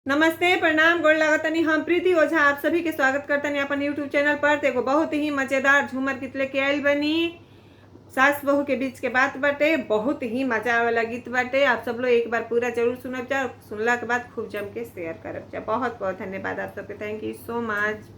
नमस्ते प्रणाम गोड़ लागतनी हम प्रीति ओझा आप सभी के स्वागत करतनी अपन यूट्यूब चैनल पर। देखो बहुत ही मजेदार झूमर गीत लेके आयल बनी। सास बहू के बीच के बात बाटे, बहुत ही मजा वाला गीत बाटे। आप सब लोग एक बार पूरा जरूर सुनब जा, सुनला के बाद खूब जम के शेयर करब जा। बहुत बहुत धन्यवाद आप सबके, थैंक यू सो मच।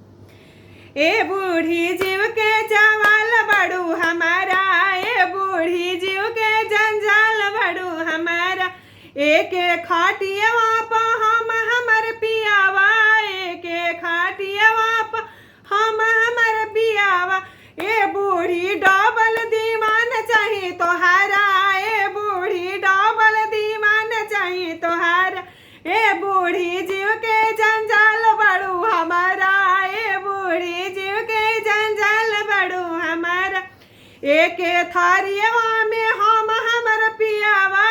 ए बूढ़ी जीव के जवाल बड़ू हमारा, ए बूढ़ी जीव के जंजाल बड़ू हमारा। एक खाटियवा प हम हमर पियावा, एक खाटियवा प हम हमर पियावा। ए बूढ़ी डबल दीवान चाहिए तोहारा, ए बूढ़ी डबल दीवान चाहिए तोहारा। ए बूढ़ी जीव के जंजाल बड़ू हमारा, ए बूढ़ी जीव के जंजाल बड़ू हमारा। एक थारियवा में हम हमर पियावा,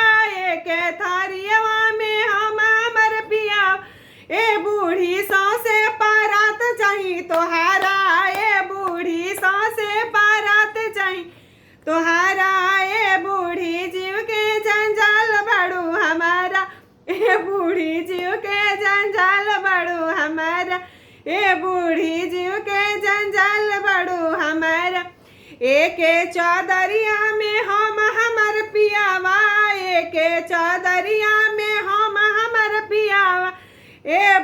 एक थारियवा में हम हमर पियावा। ए बूढ़ी सौसे पारात चाहिए तोहारा, ए बूढ़ी सौसे पारात चाहिए तोहारा। ए बूढ़ी जीव के जंजाल बड़ू हमारा, ए बूढ़ी जीव के जंजाल बड़ू हमारा। ए बूढ़ी जीव के जंजाल बड़ू हमारा। एक चौदरिया में हम हमर पियावा, एक चौदरिया में हम हमर पियावा। ए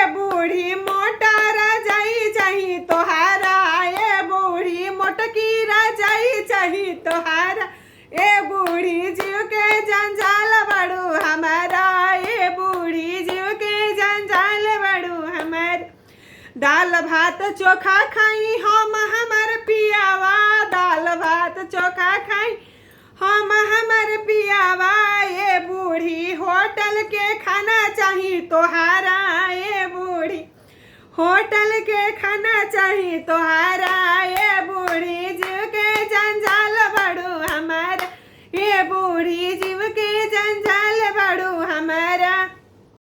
बूढ़ी मोटा रजाई चाहिए तोहारा, ए बूढ़ी मोटकी रजाई चाहिए तोहारा। ए बूढ़ी जीव के जंजाल बड़ू हमारा, ए बूढ़ी जीव के जंजाल बड़ू हमारा। दाल भात चोखा खाई हम हमर पियावा, दाल भात चोखा खाई हम हमर पियावा। ए बूढ़ी होटल के खाना चाहिए तोहारा, ए बूढ़ी होटल के खाना चाहिए तोहारा। ए बूढ़ी जीव के जंजाल बड़ू हमारा, ए बूढ़ी जीव